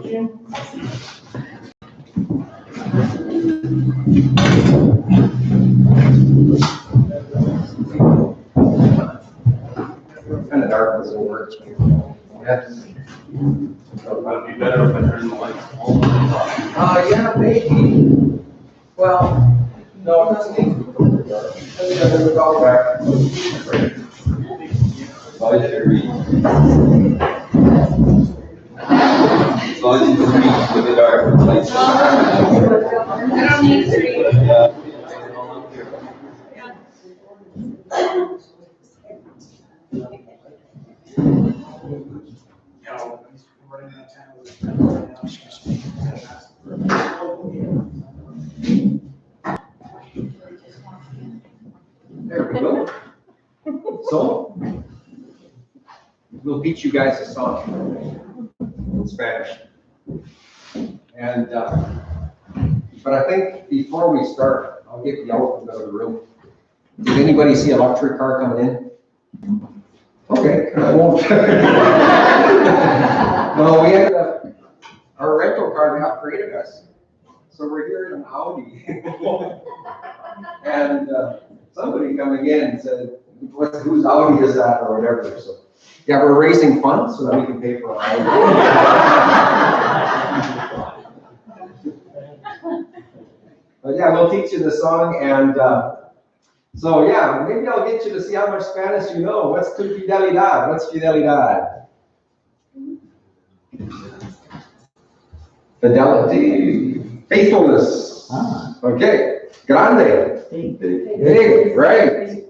Kind of dark as it works. Yeah. So it might be better if I turn the lights on. Yeah, maybe. Well, no, it doesn't need to be totally dark. It's all back. As long as you reach. As long as you can reach with the dark lights. I don't need to read. Yeah. There we go. So, we'll teach you guys a song in Spanish. And, but I think before we start, I'll get the elephant out of the room. Did anybody see a luxury car coming in? Okay, I won't. No, we had our rental car that upgraded us. So we're here in an Audi. And somebody coming in and said, whose Audi is that or whatever. So yeah, we're raising funds so that we can pay for our Audi. But yeah, we'll teach you the song, and so yeah, maybe I'll get you to see how much Spanish you know. What's tu fidelidad? What's fidelidad? Fidelity, faithfulness. Okay, grande, big, right?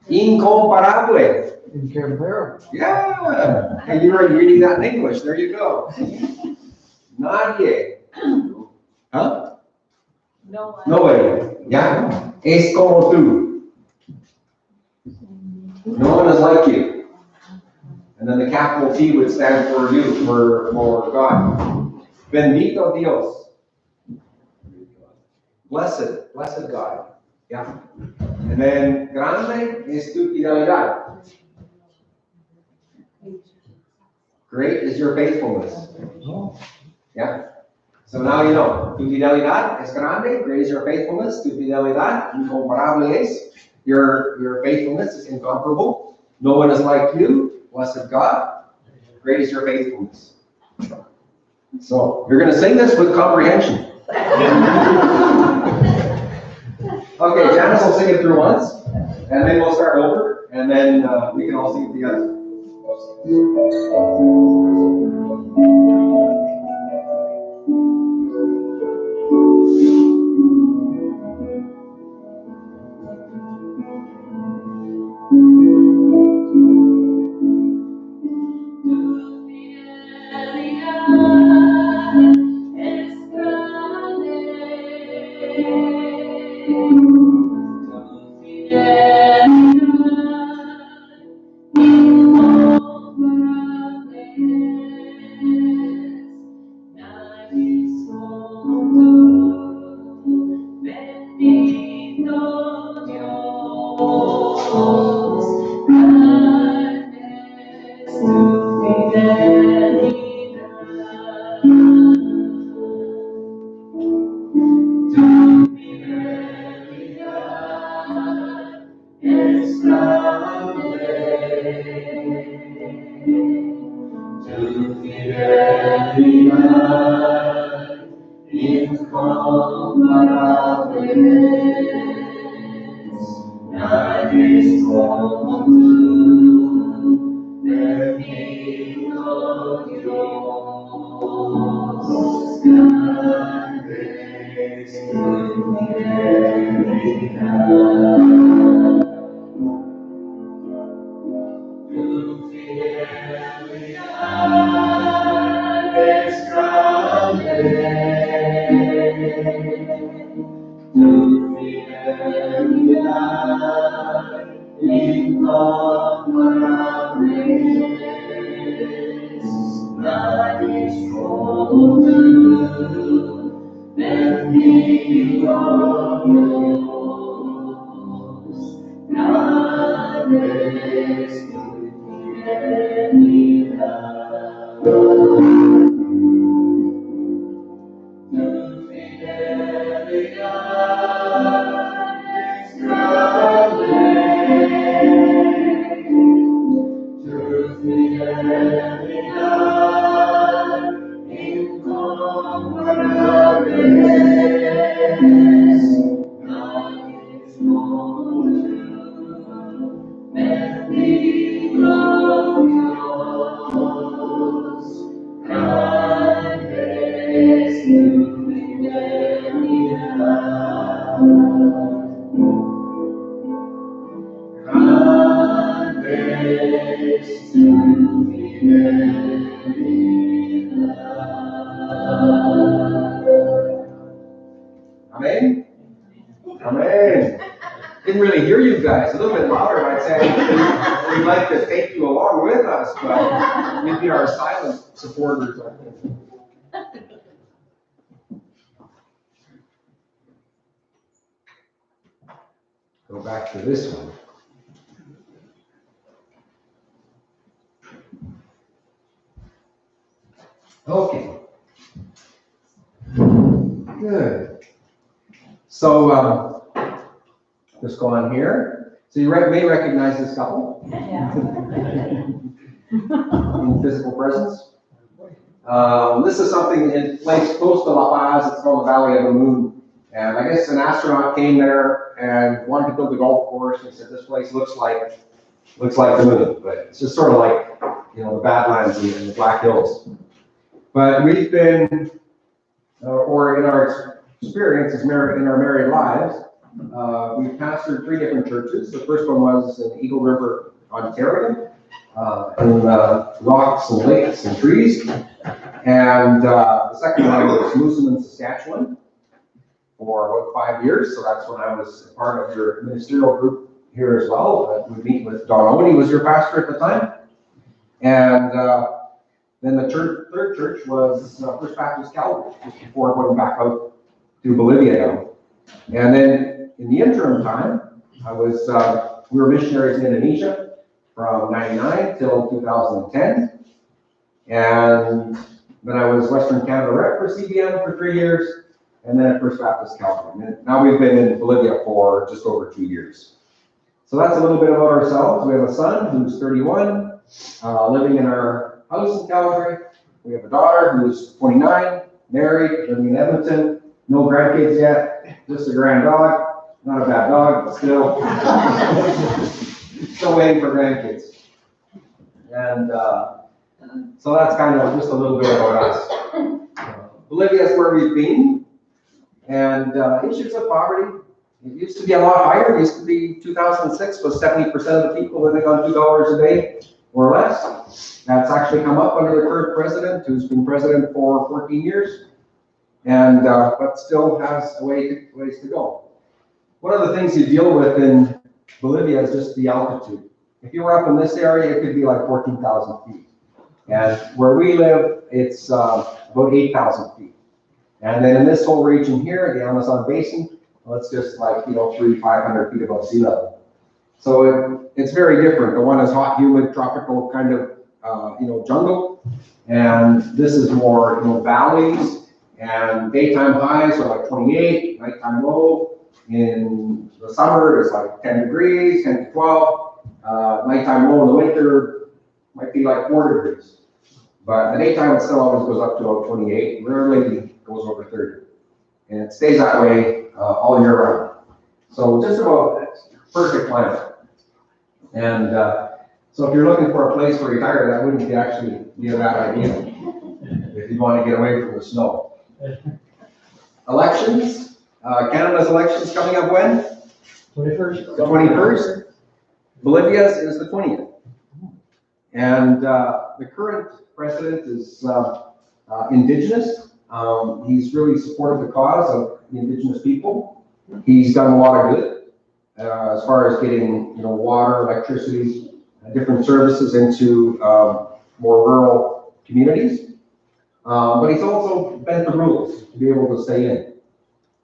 Incomparable. Incomparable. Yeah, and you're already reading that in English. There you go. Nadie. Huh? No one. Nobody. Yeah. Es como tú. No one is like you. And then the capital T would stand for you, for God. Bendito Dios. Blessed God. Yeah. And then grande es tu fidelidad. Great is your faithfulness. Yeah. So now you know. Tu fidelidad es grande. Great is your faithfulness. Tu fidelidad incomparable es. Your faithfulness is incomparable. No one is like you. Blessed God. Great is your faithfulness. So you're going to sing this with comprehension. Okay, Janice will sing it through once, and then we'll start over, and then we can all sing it together. grace to be very loved. Amen? Amen. Didn't really hear you guys. A little bit louder, I'd say. We'd like to take you along with us, but you'd be our silent supporters, I think. Go back to this one. Okay. Good. So, just go on here. So you may recognize this couple in physical presence. This is something in place close to La Paz. It's called the Valley of the Moon. And I guess an astronaut came there and wanted to build a golf course. And he said, this place looks like the moon, but it's just sort of like, the Badlands and the Black Hills. But we've been, or in our experience in our married lives, we've pastored 3 different churches. The first one was in Eagle River, Ontario, in rocks and lakes and trees. And the second one was Moosomin, Saskatchewan, for about 5 years. So that's when I was a part of your ministerial group here as well. We meet with Don Owen. He was your pastor at the time. And then the third church was First Baptist Calvary, just before going back out to Bolivia now. And then in the interim time, we were missionaries in Indonesia from 99 till 2010. And then I was Western Canada rep for CBN for 3 years, and then at First Baptist Calvary. And now we've been in Bolivia for just over 2 years. So that's a little bit about ourselves. We have a son who's 31, living in our house in Calgary. We have a daughter who's 29, married, living in Edmonton. No grandkids yet, just a grand dog. Not a bad dog, but still. Still waiting for grandkids. And so that's kind of just a little bit about us. Bolivia is where we've been. And issues of poverty. It used to be a lot higher. It used to be 2006 was 70% of the people living on $2 a day or less. That's actually come up under the current president, who's been president for 14 years. And but still has a ways to go. One of the things you deal with in Bolivia is just the altitude. If you were up in this area, it could be like 14,000 feet. And where we live, it's about 8,000 feet. And then in this whole region here, the Amazon basin, well, it's just like, 500 feet above sea level. So it's very different. The one is hot, humid, tropical kind of, jungle. And this is more, valleys. And daytime highs are like 28, nighttime low. In the summer, it's like 10 degrees, 10 to 12. Nighttime low in the winter might be like 4 degrees. But the daytime, it still always goes up to about 28. Rarely goes over 30. And it stays that way all year round. So just about perfect climate. And so if you're looking for a place to retire, that wouldn't actually be a bad idea if you want to get away from the snow. Elections. Canada's elections coming up when? 21st. The 21st. Bolivia's is the 20th. And the current president is indigenous. He's really supported the cause of the indigenous people. He's done a lot of good as far as getting, water, electricity, different services into more rural communities. But he's also bent the rules to be able to stay in.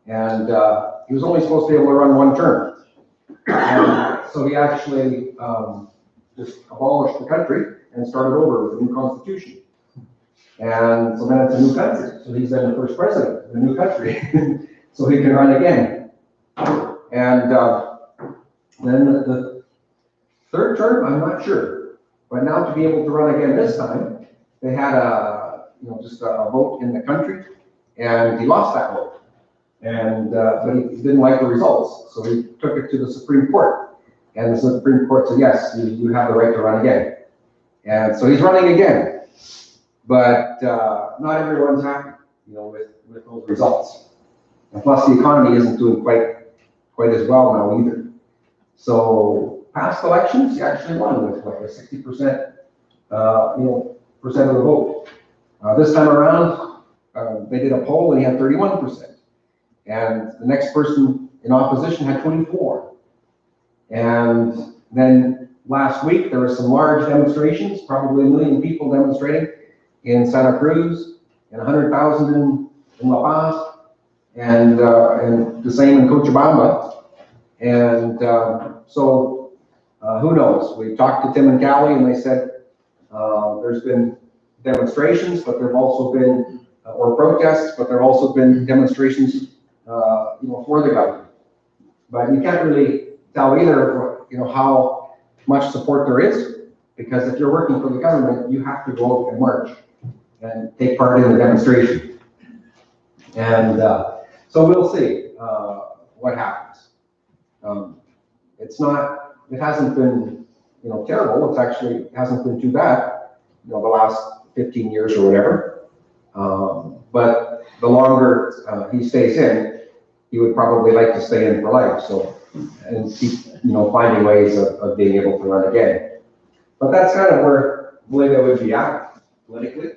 And he was only supposed to be able to run 1 term. And so he actually just abolished the country and started over with a new constitution. And so then it's a new country. So he's then the first president of the new country. So he can run again. And then the 3rd term, I'm not sure. But now to be able to run again this time, they had just a vote in the country, and he lost that vote. And but he didn't like the results, so he took it to the Supreme Court. And the Supreme Court said, yes, you have the right to run again. And so he's running again. But not everyone's happy, with those results. And plus, the economy isn't doing quite as well now either. So past elections, he actually won with like a 60%, percent of the vote. This time around, they did a poll and he had 31%. And the next person in opposition had 24. And then last week, there were some large demonstrations, probably 1 million people demonstrating in Santa Cruz, and 100,000 in La Paz, and the same in Cochabamba. And so who knows? We talked to Tim and Callie, and they said there's been demonstrations, but there have also been, or protests, but there have also been demonstrations, for the government. But you can't really tell either, how much support there is, because if you're working for the government, you have to go out and march and take part in the demonstration. And so we'll see what happens. It hasn't been, terrible. It's actually, it hasn't been too bad, the last 15 years or whatever. But the longer he stays in, he would probably like to stay in for life. So, and keep, finding ways of being able to run again. But that's kind of where Bolivia would be at politically.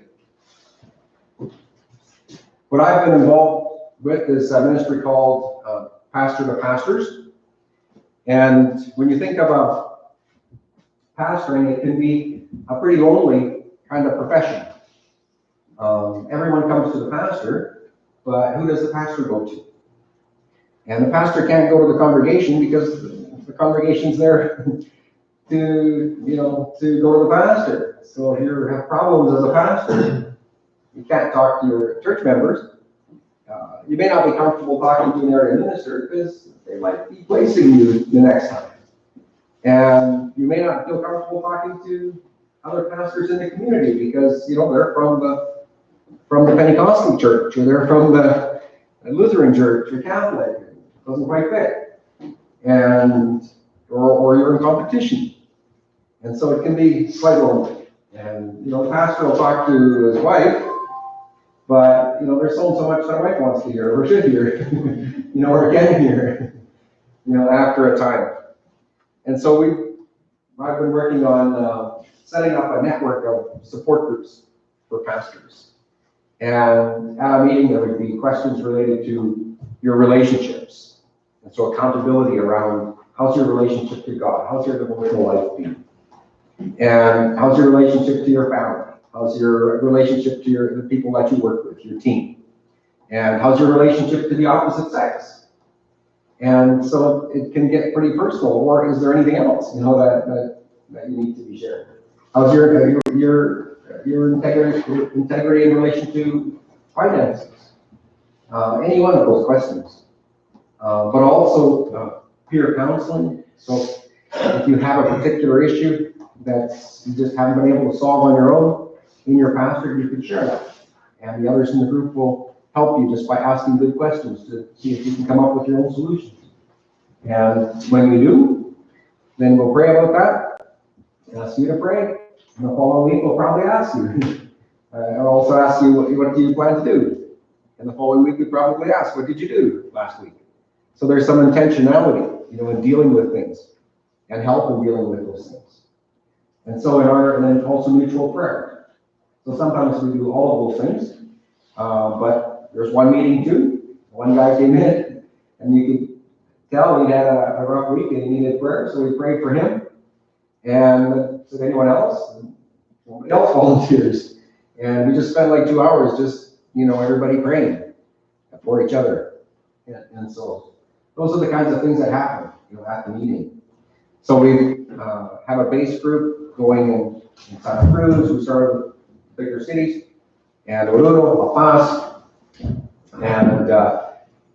What I've been involved with is a ministry called Pastor to Pastors. And when you think about pastoring, it can be a pretty lonely kind of profession. Everyone comes to the pastor, but who does the pastor go to? And the pastor can't go to the congregation because the congregation's there to go to the pastor. So if you have problems as a pastor, you can't talk to your church members. You may not be comfortable talking to an area minister because they might be placing you the next time. And you may not feel comfortable talking to other pastors in the community because, they're from the Pentecostal church, or they're from the Lutheran church, or Catholic. It doesn't quite fit. And, or you're in competition. And so it can be quite lonely. And, the pastor will talk to his wife, but, there's so much that wife wants to hear, or should hear, or can hear, after a time. And so I've been working on setting up a network of support groups for pastors. And at a meeting, there would be questions related to your relationships. And so accountability around how's your relationship to God? How's your devotional life been? And how's your relationship to your family? How's your relationship to the people that you work with, your team? And how's your relationship to the opposite sex? And so it can get pretty personal. Or is there anything else, that you need to be shared? How's your integrity in relation to finances? Any one of those questions. But also peer counseling. So if you have a particular issue that you just haven't been able to solve on your own, in your pastor, you can share that. And the others in the group will help you just by asking good questions to see if you can come up with your own solutions. And when we do, then we'll pray about that, ask you to pray, and the following week we'll probably ask you. I'll also ask you, what do you plan to do? And the following week we probably ask, what did you do last week? So there's some intentionality, in dealing with things, and help in dealing with those things. And so and then also mutual prayer. So sometimes we do all of those things, but there's one meeting too. One guy came in, and you could tell he had a rough week and he needed prayer, so we prayed for him. And said, anyone else? And nobody else volunteers. And we just spent like 2 hours just, everybody praying for each other. And so those are the kinds of things that happen, at the meeting. So we have a base group going in Santa Cruz. We started with bigger cities, and Oruro, La Paz, and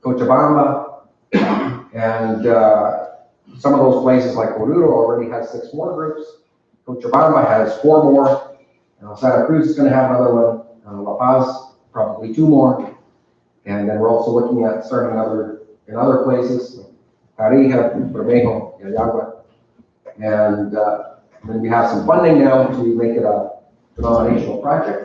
Cochabamba, and some of those places like Oruro already has 6 more groups. Cochabamba has 4 more. Santa Cruz is going to have another one. La Paz, probably 2 more. And then we're also looking at starting in other places, Tarija, Bermejo, Yayagua. And then we have some funding now to make it a denominational project.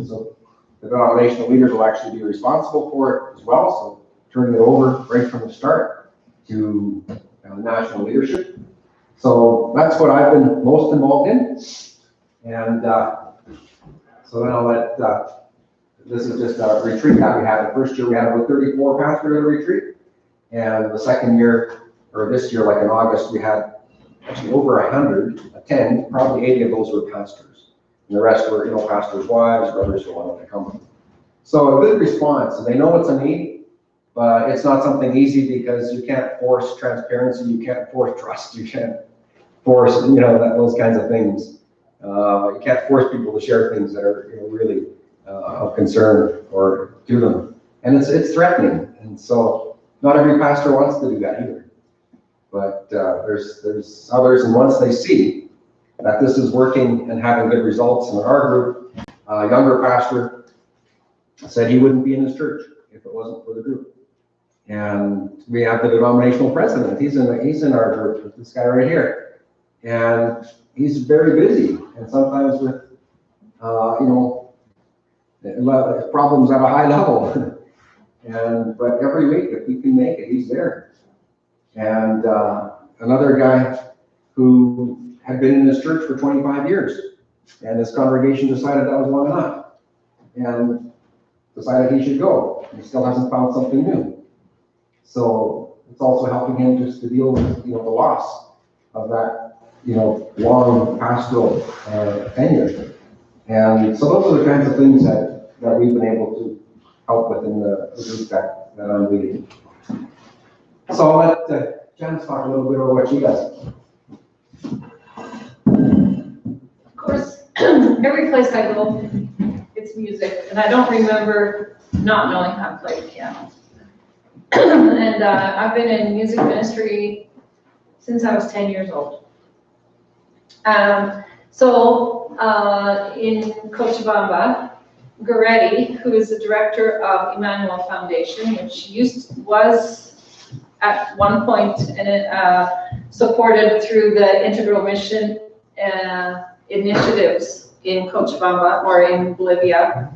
So the denominational leaders will actually be responsible for it as well. So turning it over right from the start to national leadership. So that's what I've been most involved in. And so then I'll let, this is just a retreat that we had. The first year we had about 34 pastors at a retreat. And the second year, or this year, like in August, we had actually over 100 attend. Probably 80 of those were pastors. And the rest were, pastors' wives, brothers who wanted to come. So a good response. And they know it's a need, but it's not something easy because you can't force transparency. You can't force trust. You can't force, those kinds of things. You can't force people to share things that are really of concern or to them. And it's threatening. And so not every pastor wants to do that either. But there's others, and once they see that this is working and having good results, in our group, a younger pastor said he wouldn't be in his church if it wasn't for the group. And we have the denominational president. He's in our group, this guy right here. And he's very busy, and sometimes with, problems at a high level. But every week, if he can make it, he's there. And another guy who had been in his church for 25 years, and his congregation decided that was long enough, and decided he should go. He still hasn't found something new. So it's also helping him just to deal with, the loss of that, long pastoral tenure. And so those are the kinds of things that we've been able to help with in the group that I'm leading. So I'll let Janice talk a little bit about what she does. Of course, every place I go, it's music, and I don't remember not knowing how to play the piano. And I've been in music ministry since I was 10 years old. In Cochabamba, Goretti, who is the director of Emmanuel Foundation, which was at one point supported through the Integral Mission initiatives in Cochabamba or in Bolivia,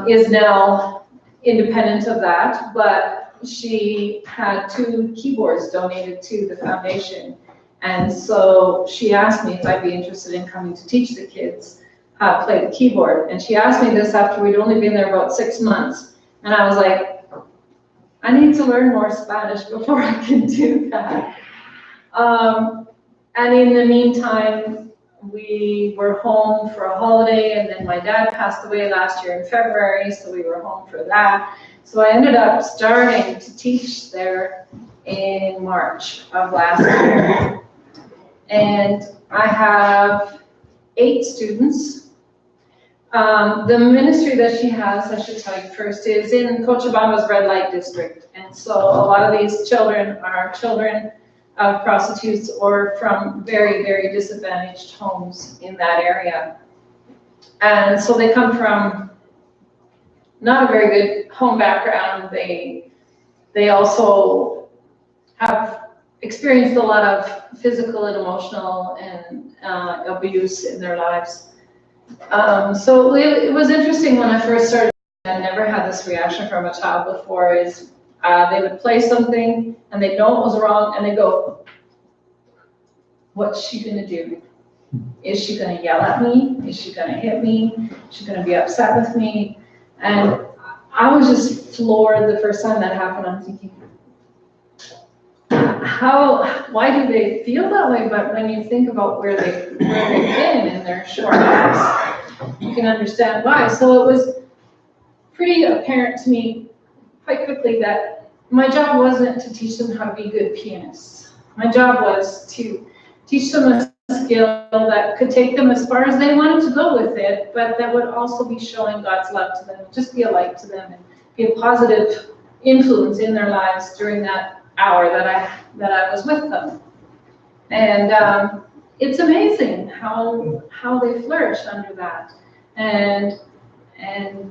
is now independent of that, but she had 2 keyboards donated to the foundation. And so she asked me if I'd be interested in coming to teach the kids how to play the keyboard. And she asked me this after we'd only been there about 6 months. And I was like, I need to learn more Spanish before I can do that. And in the meantime, we were home for a holiday, and then my dad passed away last year in February, so we were home for that. So I ended up starting to teach there in March of last year. And I have 8 students. The ministry that she has, I should tell you first, is in Cochabamba's red light district. And so a lot of these children are children of prostitutes or from very, very disadvantaged homes in that area. And so they come from not a very good home background. They also have experienced a lot of physical and emotional and abuse in their lives. So it was interesting when I first started. I never had this reaction from a child before. Is they would play something and they know it was wrong and they go, "What's she gonna do? Is she gonna yell at me? Is she gonna hit me? Is she gonna be upset with me?" And I was just floored the first time that happened. I'm thinking, why do they feel that way? But when you think about where they've been in their short lives, you can understand why. So it was pretty apparent to me quite quickly that my job wasn't to teach them how to be good pianists. My job was to teach them a skill that could take them as far as they wanted to go with it, but that would also be showing God's love to them, just be a light to them, and be a positive influence in their lives during that hour that I was with them. And it's amazing how they flourish under that. And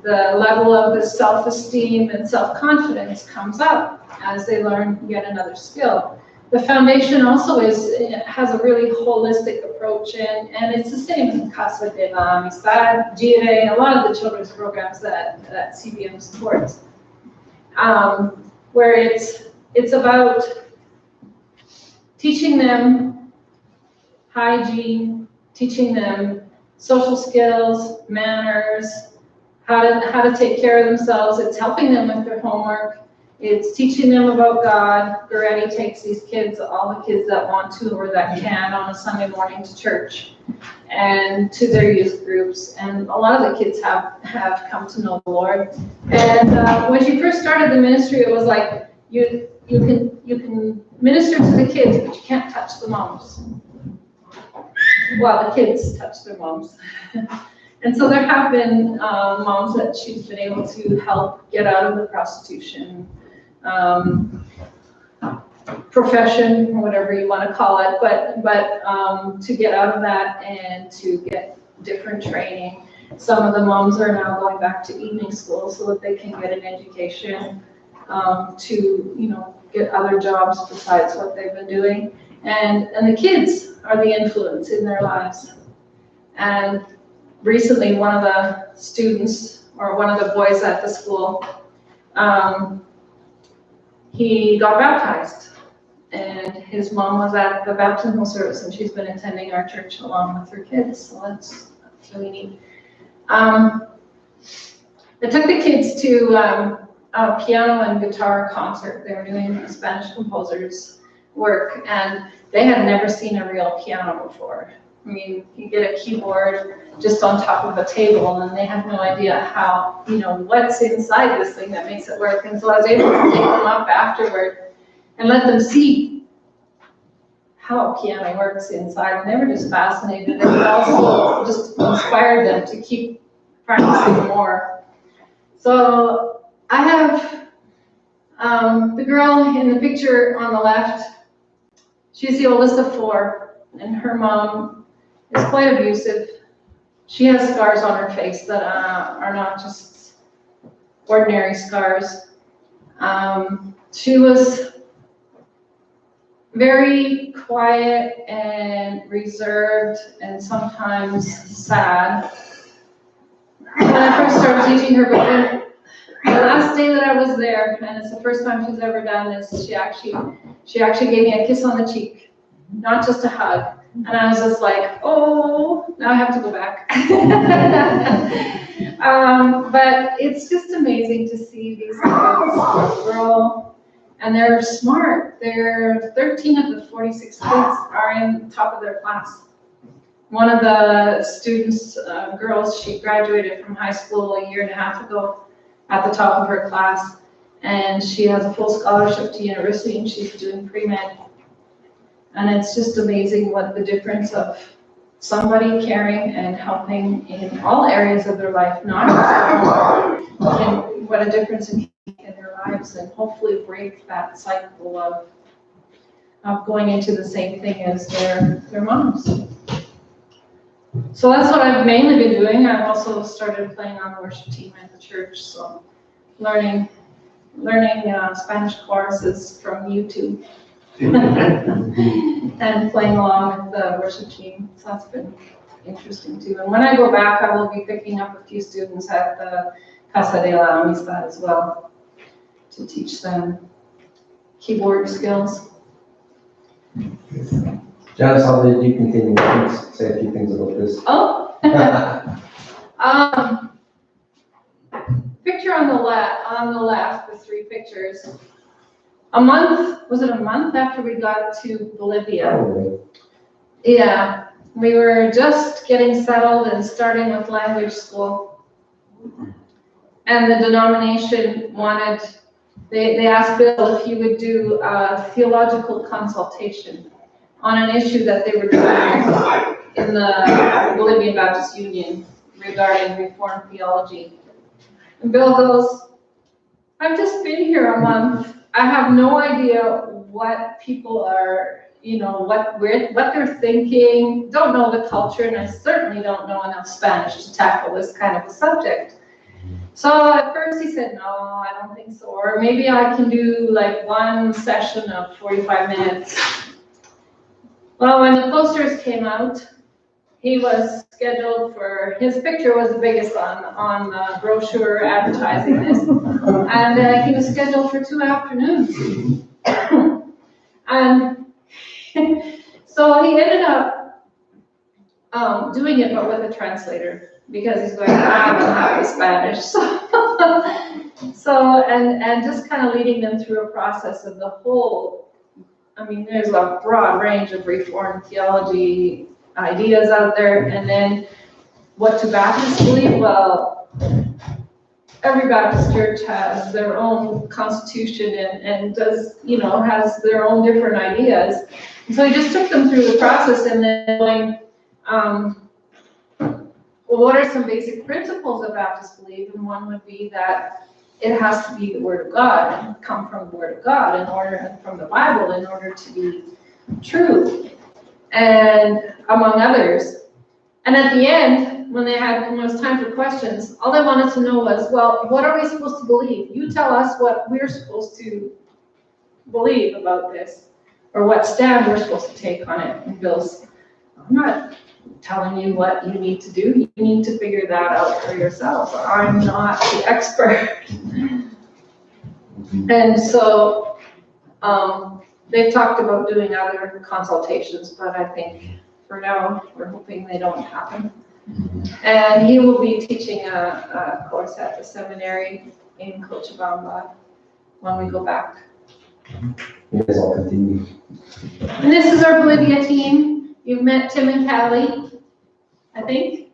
the level of the self-esteem and self-confidence comes up as they learn yet another skill. The foundation also has a really holistic approach, and it's the same in Casa de la Amistad, GIRE, a lot of the children's programs that CBM supports, where it's about teaching them hygiene, teaching them social skills, manners, how to take care of themselves. It's helping them with their homework. It's teaching them about God. Goretti takes these kids, all the kids that want to or that can, on a Sunday morning to church and to their youth groups. And a lot of the kids have come to know the Lord. And when she first started the ministry, it was like, you can minister to the kids, but you can't touch the moms. Well, the kids touch their moms. And so there have been moms that she's been able to help get out of the prostitution profession, whatever you want to call it, but to get out of that and to get different training. Some of the moms are now going back to evening school so that they can get an education to get other jobs besides what they've been doing. And the kids are the influence in their lives. And recently, one of the students, or one of the boys at the school, he got baptized. And his mom was at the baptismal service, and she's been attending our church along with her kids. So that's really neat. I took the kids to a piano and guitar concert. They were doing Spanish composers' work, and they had never seen a real piano before. I mean, you get a keyboard just on top of a table, and they have no idea how, what's inside this thing that makes it work. And so I was able to take them up afterward and let them see how a piano works inside. And they were just fascinated. And it also just inspired them to keep practicing more. So I have the girl in the picture on the left. She's the oldest of 4, and her mom is quite abusive. She has scars on her face that are not just ordinary scars. She was very quiet and reserved and sometimes sad when I first started teaching her, but then the last day that I was there, and it's the first time she's ever done this, she actually gave me a kiss on the cheek, not just a hug. And I was just like, oh, now I have to go back. But it's just amazing to see these kids grow. And they're smart. 13 of the 46 kids are in the top of their class. One of the students, girls, she graduated from high school a year and a half ago at the top of her class. And she has a full scholarship to university, and she's doing pre-med. And it's just amazing what the difference of somebody caring and helping in all areas of their life, not just and what a difference in their lives, and hopefully break that cycle of going into the same thing as their moms. So that's what I've mainly been doing. I've also started playing on the worship team at the church, so learning Spanish choruses from YouTube. And playing along with the worship team. So that's been interesting too. And when I go back, I will be picking up a few students at the Casa de la Amistad as well to teach them keyboard skills. Janice, how did you continue? Please say a few things about this. Oh, picture on the left, the 3 pictures. Was it a month after we got to Bolivia? Oh, Yeah, we were just getting settled and starting with language school. And the denomination they asked Bill if he would do a theological consultation on an issue that they were doing in the Bolivian Baptist Union regarding Reformed theology. And Bill goes, I've just been here a month. I have no idea what people are, what they're thinking, don't know the culture, and I certainly don't know enough Spanish to tackle this kind of a subject. So at first he said, no, I don't think so. Or maybe I can do like one session of 45 minutes. Well, when the posters came out, he was scheduled for, his picture was the biggest on the brochure advertising this. And he was scheduled for 2 afternoons. And so he ended up doing it, but with a translator, because he's going, I don't have the Spanish. So, and just kind of leading them through a process of the whole, I mean, there's a broad range of Reformed theology ideas out there, and then what do Baptists believe? Well, every Baptist church has their own constitution and does, has their own different ideas. And so he just took them through the process and then going, well, what are some basic principles that Baptists believe? And one would be that it has to be the Word of God and come from the Word of God and from the Bible in order to be true, and among others. And at the end, when it was time for questions, all they wanted to know was, well, what are we supposed to believe? You tell us what we're supposed to believe about this, or what stand we're supposed to take on it. And Bill's, I'm not telling you what you need to do. You need to figure that out for yourselves. I'm not the expert. And so they've talked about doing other consultations, but I think for now, we're hoping they don't happen. And he will be teaching a course at the seminary in Cochabamba when we go back. You guys all continue. And this is our Bolivia team. You've met Tim and Callie, I think?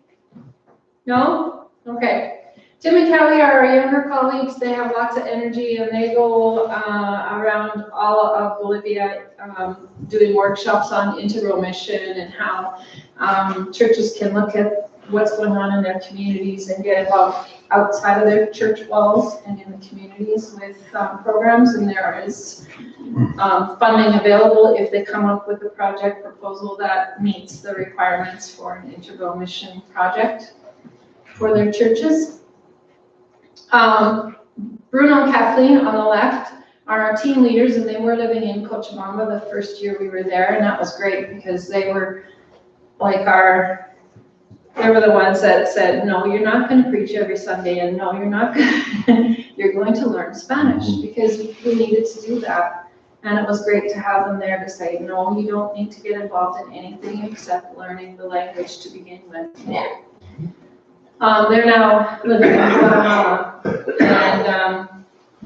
No? Okay. Tim and Callie are our younger colleagues. They have lots of energy, and they go around all of Bolivia doing workshops on integral mission and how churches can look at what's going on in their communities and get involved outside of their church walls and in the communities with programs. And there is funding available if they come up with a project proposal that meets the requirements for an integral mission project for their churches. Bruno and Kathleen on the left are our team leaders, and they were living in Cochabamba the first year we were there, and that was great because they were like they were the ones that said, no, you're not going to preach every Sunday, and no, you're not you're going to learn Spanish, because we needed to do that. And it was great to have them there to say, no, you don't need to get involved in anything except learning the language to begin with. They're now living in Guatemala and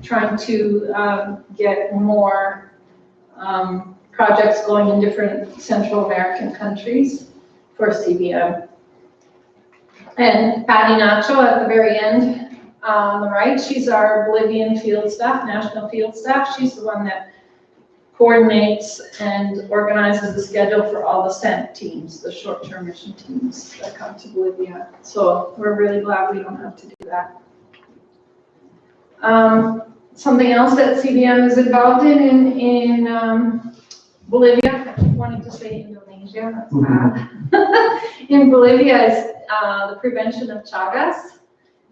trying to get more projects going in different Central American countries for CBM. And Patty Nacho at the very end on the right, she's our Bolivian field staff, national field staff. She's the one that coordinates and organizes the schedule for all the SENT teams, the short-term mission teams that come to Bolivia. So we're really glad we don't have to do that. Something else that CBM is involved in Bolivia, I wanted to say Indonesia, that's bad. In Bolivia is the prevention of Chagas.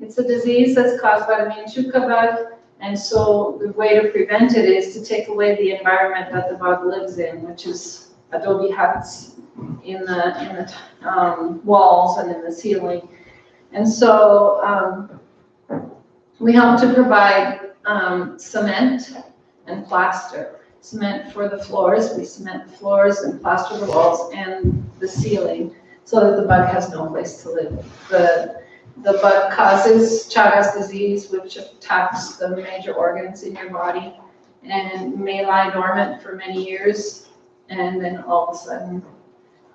It's a disease that's caused by the Minchuca bug. And so the way to prevent it is to take away the environment that the bug lives in, which is adobe huts in the walls and in the ceiling. And so we help to provide cement and plaster. Cement for the floors, we cement the floors and plaster the walls and the ceiling so that the bug has no place to live. The bug causes Chagas disease, which attacks the major organs in your body and may lie dormant for many years. And then all of a sudden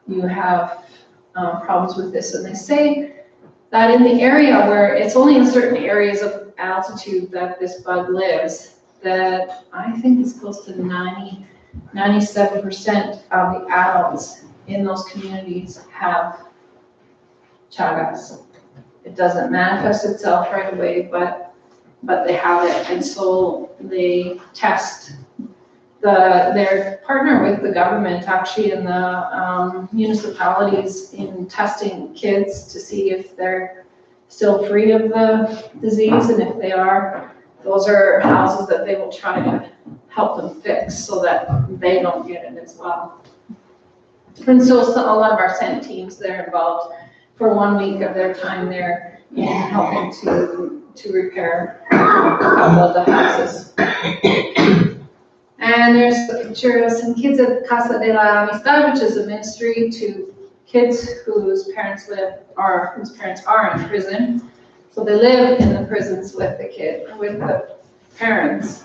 you have problems with this. And they say that in the area where it's only in certain areas of altitude that this bug lives, that I think is close to 97% of the adults in those communities have Chagas. It doesn't manifest itself right away, but they have it, and so they test. They partner with the government actually in the municipalities in testing kids to see if they're still free of the disease, and if they are, those are houses that they will try to help them fix so that they don't get it as well. And so a lot of our SENT teams, they're involved for 1 week of their time there in helping to repair a couple of the houses. And there's a picture of some kids at Casa de la Amistad, which is a ministry to kids whose parents are in prison. So they live in the prisons with the parents.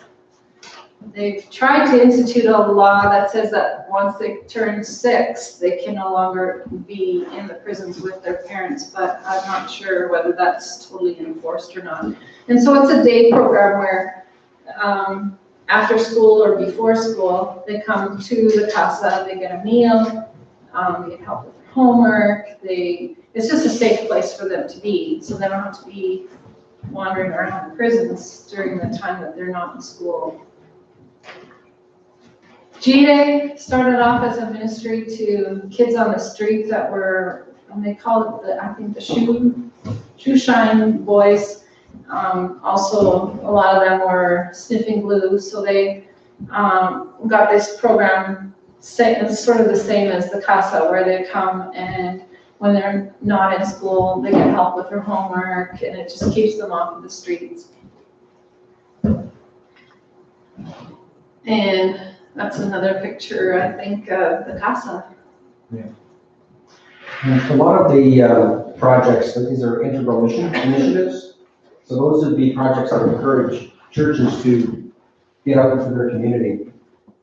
They've tried to institute a law that says that once they turn 6, they can no longer be in the prisons with their parents, but I'm not sure whether that's totally enforced or not. And so it's a day program where after school or before school, they come to the casa, they get a meal, they get help with their homework, it's just a safe place for them to be, so they don't have to be wandering around the prisons during the time that they're not in school. G-Day started off as a ministry to kids on the street that were, and they called it, I think, the shoe shine boys. Also, a lot of them were sniffing glue, so they got this program, it's sort of the same as the casa, where they come and when they're not in school, they get help with their homework, and it just keeps them off of the streets. And that's another picture, I think, of the casa. Yeah. And a lot of the projects, these are integral mission initiatives. So those would be projects that encourage churches to get out into their community.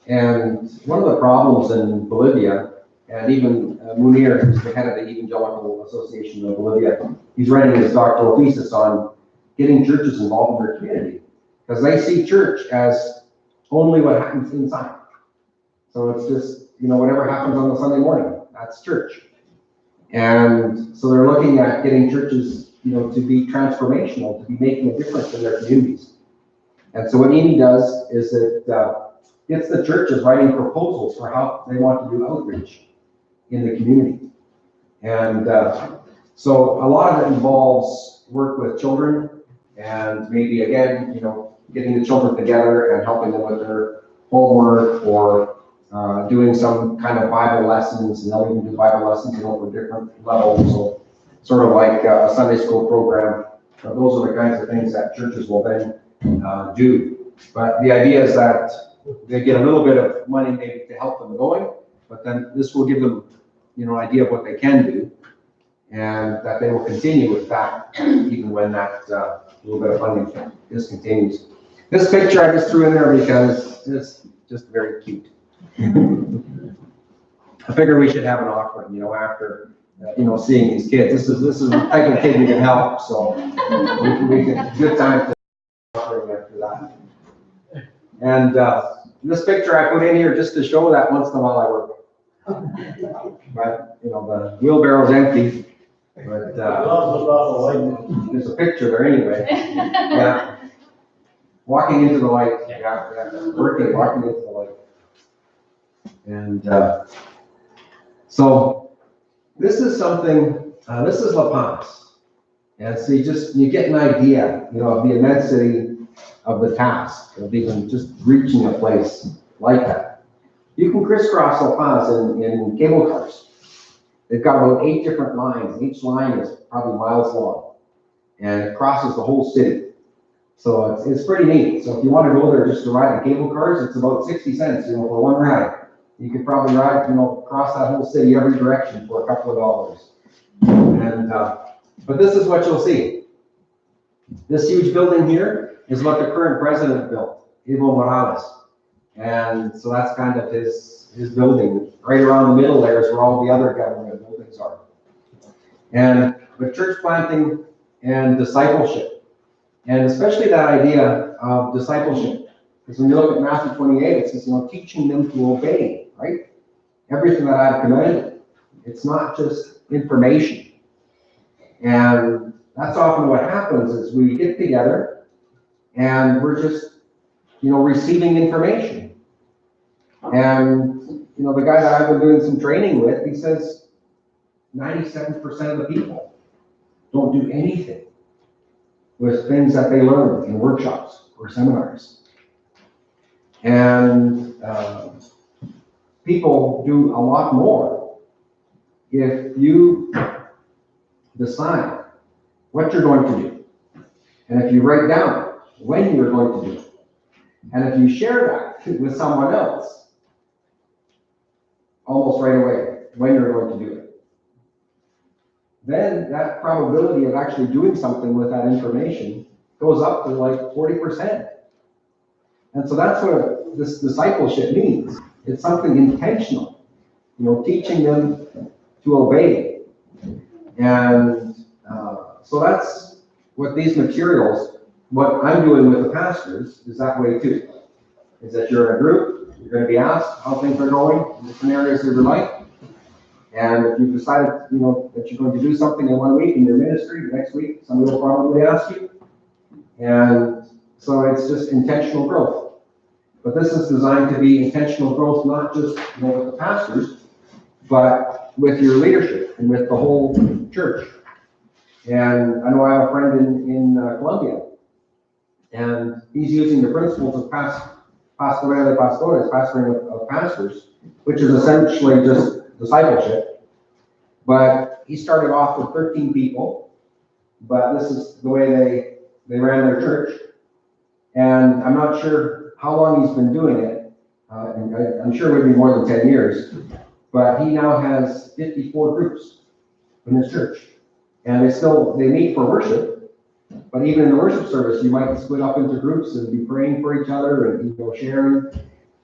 And one of the problems in Bolivia, and even Munir, who's the head of the Evangelical Association of Bolivia, he's writing his doctoral thesis on getting churches involved in their community. Because they see church as only what happens inside. So it's just, whatever happens on a Sunday morning, that's church. And so they're looking at getting churches, to be transformational, to be making a difference in their communities. And so what Amy does is it gets the churches writing proposals for how they want to do outreach in the community. And so a lot of it involves work with children and maybe, again, getting the children together and helping them with their homework or doing some kind of Bible lessons, and they'll even do Bible lessons over different levels, so sort of like a Sunday school program. Those are the kinds of things that churches will then do. But the idea is that they get a little bit of money maybe to help them going, but then this will give them, idea of what they can do, and that they will continue with that even when that little bit of funding discontinues. This picture I just threw in there because it's just very cute. I figure we should have an offering, after, seeing these kids. This is the type of kid we can help, so we can, good time to offering after that. And this picture I put in here just to show that once in a while I work. But, the wheelbarrow's empty, but there's a picture there anyway. Yeah. Walking into the light, walking into the light. And so this is something, this is La Paz. And so you get an idea, of the immensity of the task of even just reaching a place like that. You can crisscross La Paz in cable cars. They've got about 8 different lines, and each line is probably miles long. And it crosses the whole city. So it's pretty neat. So if you want to go there just to ride the cable cars, it's about 60 cents, for one ride. You could probably ride, across that whole city every direction for a couple of dollars. And, but this is what you'll see. This huge building here is what the current president built, Evo Morales. And so that's kind of his building. Right around the middle there is where all the other government buildings are. And with church planting and discipleship, and especially that idea of discipleship. Because when you look at Matthew 28, it says, teaching them to obey, right? Everything that I've commanded. It's not just information. And that's often what happens is we get together and we're just, receiving information. And, the guy that I've been doing some training with, he says 97% of the people don't do anything with things that they learn in workshops or seminars. And people do a lot more if you decide what you're going to do. And if you write down when you're going to do it. And if you share that with someone else, almost right away, when you're going to do it. then that probability of actually doing something with that information goes up to like 40%. And so that's what this discipleship means. It's something intentional, teaching them to obey. And so that's what these materials, what I'm doing with the pastors is that way too. Is that you're in a group, you're going to be asked how things are going in different areas of your life. And if you've decided, that you're going to do something in 1 week in your ministry, the next week, somebody will probably ask you. And so it's just intentional growth. But this is designed to be intentional growth, not just with the pastors, but with your leadership and with the whole church. And I know I have a friend in Colombia, and he's using the principles of pastoral de pastores, pastoring of pastors, which is essentially just discipleship. But he started off with 13 people, but this is the way they ran their church. And I'm not sure how long he's been doing it. And I'm sure it would be more than 10 years. But he now has 54 groups in his church. And they meet for worship. But even in the worship service, you might split up into groups and be praying for each other and sharing.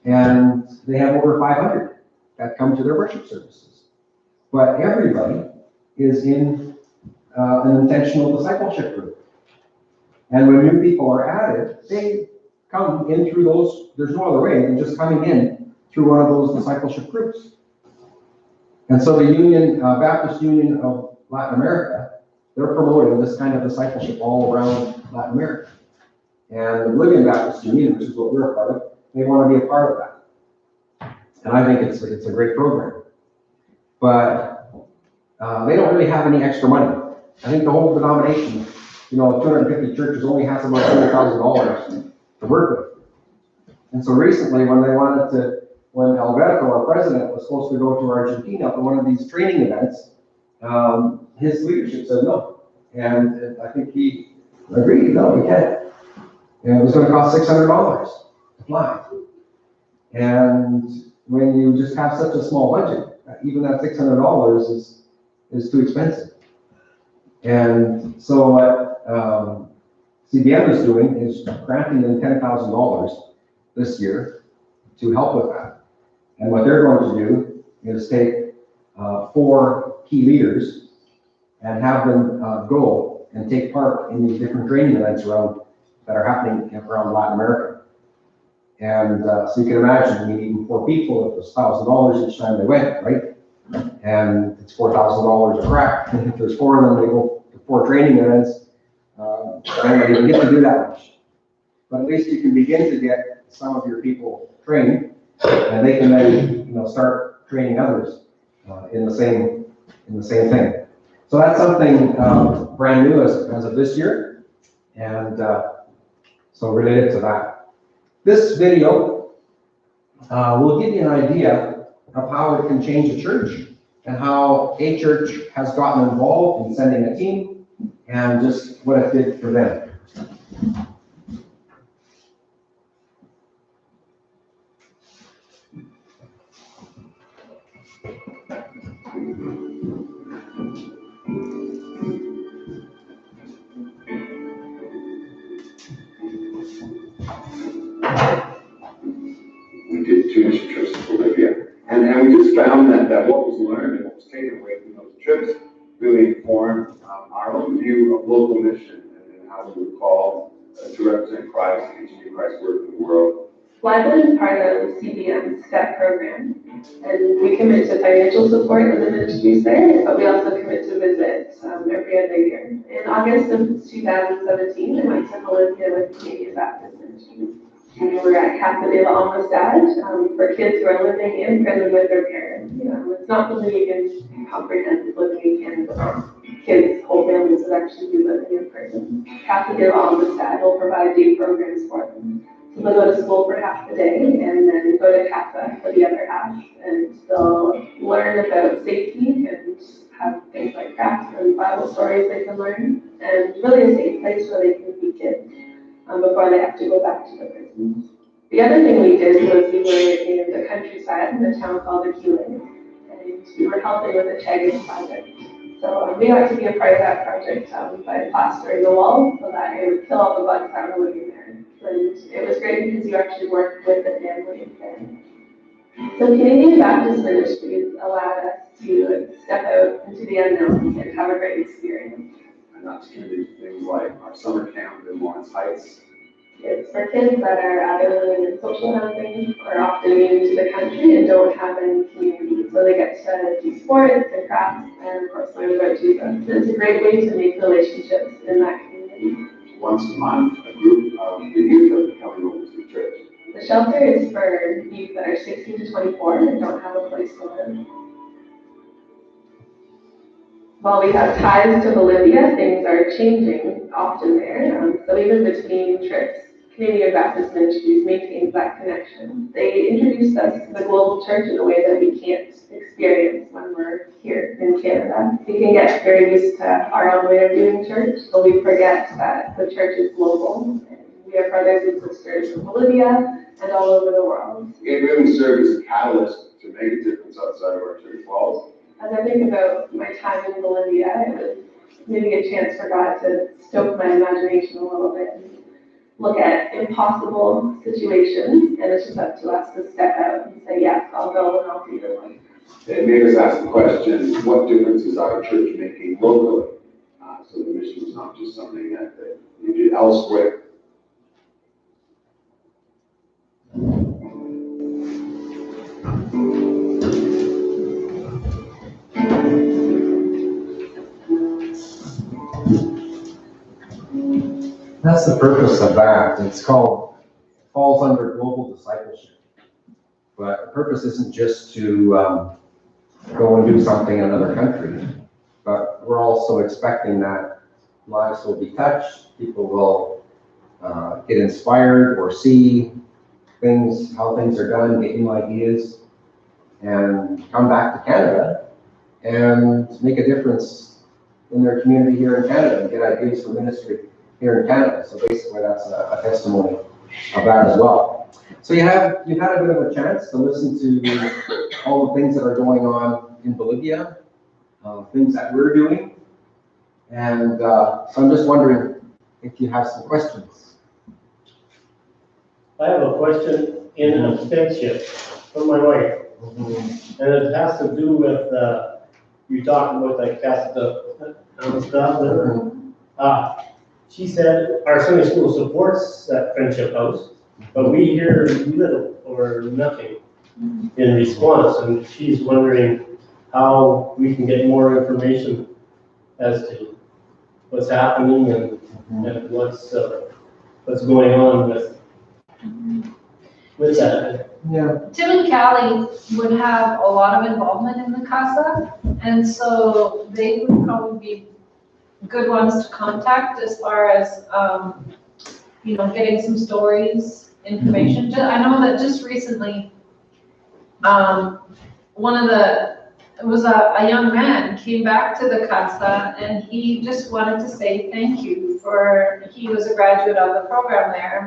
And they have over 500 that come to their worship services. But everybody is in an intentional discipleship group. And when new people are added, they come in through those, there's no other way than just coming in through one of those discipleship groups. And so the Union, Baptist Union of Latin America, they're promoting this kind of discipleship all around Latin America. And the Bolivian Baptist Union, which is what we're a part of, they want to be a part of that. And I think it's a great program. But they don't really have any extra money. I think the whole denomination, 250 churches only has about $200,000 to work with. And so recently, when Alberto, our president, was supposed to go to Argentina for one of these training events, his leadership said no. And I think he agreed, no, we can't. And it was going to cost $600 to fly. And when you just have such a small budget, even that $600 is too expensive. And so what CBM is doing is granting them $10,000 this year to help with that. And what they're going to do is take 4 key leaders and have them go and take part in these different training events that are happening around Latin America. And so you can imagine, you need even 4 people, it was $1,000 each time they went, right? And it's $4,000 a crack. If there's 4 of them, they go to 4 training events. They don't even get to do that much. But at least you can begin to get some of your people trained, and they can then, start training others in the same thing. So that's something brand new as of this year, and so related to that. This video will give you an idea of how it can change a church and how a church has gotten involved in sending a team and just what it did for them. We did 2 mission trips to Bolivia, and we just found that what was learned and what was taken away from those trips really informed our own view of local mission and how we were called to represent Christ and continue Christ's work in the world. Bible is part of CBM's STEP program, and we commit to financial support of the ministries there, but we also commit to visits every other year. In August of 2017, I went to Bolivia with Canadian Baptist Ministries. We were at Casa de la Amistad for kids who are living in prison with their parents. It's not something you can comprehend living in Canada. Kids, whole families would actually be living in prison. Casa de la Amistad will provide day programs for them. So they'll go to school for half the day and then go to casa for the other half, and they'll learn about safety and have things like crafts and Bible stories they can learn, and really a safe place where they can be kids before they have to go back to the prisons. The other thing we did was we were in the countryside in a town called Aquile, and we were helping with the tagging project. So we got to be a part of that project by plastering the wall so that it would kill all the bugs that were living there. And it was great because you actually worked with the family there. So Canadian Baptist Ministries allowed us to step out into the unknown and have a great experience. And that's going to be things like our summer camp in Lawrence Heights. It's for kids that are either living in social housing or often new to the country and don't have any community. So they get to do sports and crafts and of course learn about Jesus. It's a great way to make relationships in that community. Once a month, a group of the youth are coming over to the church. The shelter is for youth that are 16 to 24 and don't have a place to live. While we have ties to Bolivia, things are changing often there. So even between trips, Canadian Baptist Ministries maintains that connection. They introduced us to the global church in a way that we can't experience when we're here in Canada. We can get very used to our own way of doing church, but we forget that the church is global. We have brothers and sisters in Bolivia and all over the world. We even serve as a catalyst to make a difference outside of our church walls. As I think about my time in Bolivia, it was maybe a chance for God to stoke my imagination a little bit and look at impossible situations, and it's just up to us to step out and say, yes, I'll go and I'll do the work. It made us ask the question, what difference is our church making locally? So the mission is not just something that you do elsewhere. That's the purpose of that. It's falls under global discipleship. But the purpose isn't just to go and do something in another country, but we're also expecting that lives will be touched, people will get inspired or see things, how things are done, get new ideas, and come back to Canada and make a difference in their community here in Canada and get ideas for ministry here in Canada. So basically that's a testimony of that as well. So you've had a bit of a chance to listen to all the things that are going on in Bolivia, things that we're doing. And so I'm just wondering if you have some questions. I have a question in abstention from my wife. And it has to do with, you talked about the Casa stuff. She said our Sunday school supports that friendship house, but we hear little or nothing in response, and she's wondering how we can get more information as to what's happening and what's going on with that. Yeah. Tim and Callie would have a lot of involvement in the CASA, and so they would probably be good ones to contact as far as, getting some stories, information. I know that just recently, it was a young man came back to the CASA and he just wanted to say thank you he was a graduate of the program there,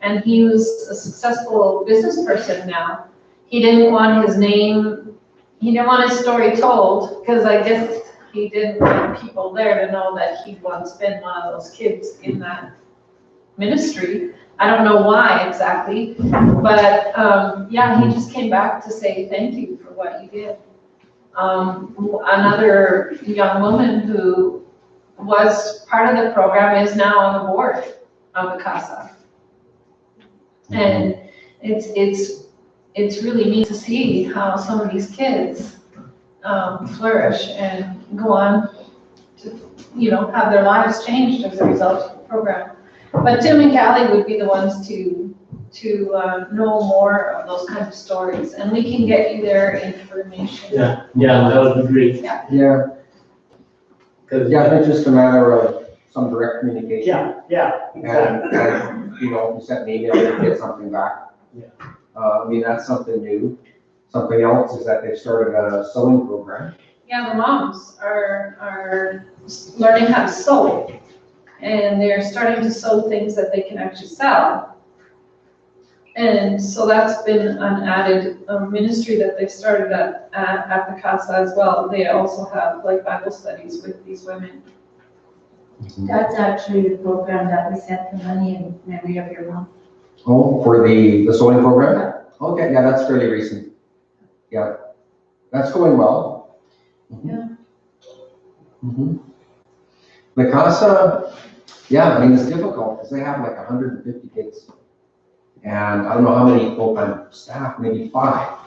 and he was a successful business person now. He didn't want his story told, because I guess he didn't want people there to know that he'd once been one of those kids in that ministry. I don't know why exactly, but he just came back to say thank you for what you did. Another young woman who was part of the program is now on the board of the CASA. And it's really neat to see how some of these kids flourish and go on to, have their lives changed as a result of the program. But Tim and Callie would be the ones to know more of those kinds of stories, and we can get you their information. Yeah, that would be great. Yeah. Because I think it's just a matter of some direct communication. Yeah, exactly. And you send an email and get something back. Yeah. That's something new. Something else is that they've started a sewing program. Yeah, the moms are learning how to sew, and they're starting to sew things that they can actually sell. And so that's been an added ministry that they've started at the CASA as well. They also have like Bible studies with these women. That's actually the program that we sent the money in memory of your mom. Oh, for the sewing program? Okay, yeah, that's fairly recent. Yeah, that's going well. Yeah. Mm-hmm. The CASA, yeah, I mean, it's difficult because they have like 150 kids. And I don't know how many full-time staff, maybe 5.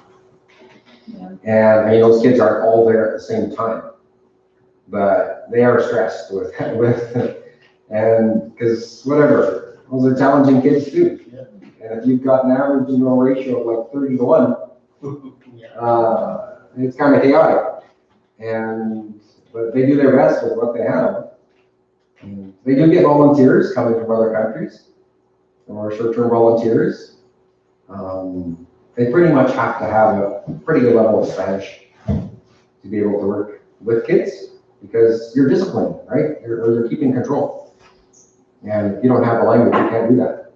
Yeah. And I mean, those kids aren't all there at the same time. But they are stressed with and because whatever, those are challenging kids too. Yeah. And if you've got an average, ratio of like 30 to 1, it's kind of chaotic. But they do their best with what they have. And they do get volunteers coming from other countries, or short-term volunteers. They pretty much have to have a pretty good level of Spanish to be able to work with kids, because you're disciplined, right? You're keeping control. And if you don't have the language, you can't do that.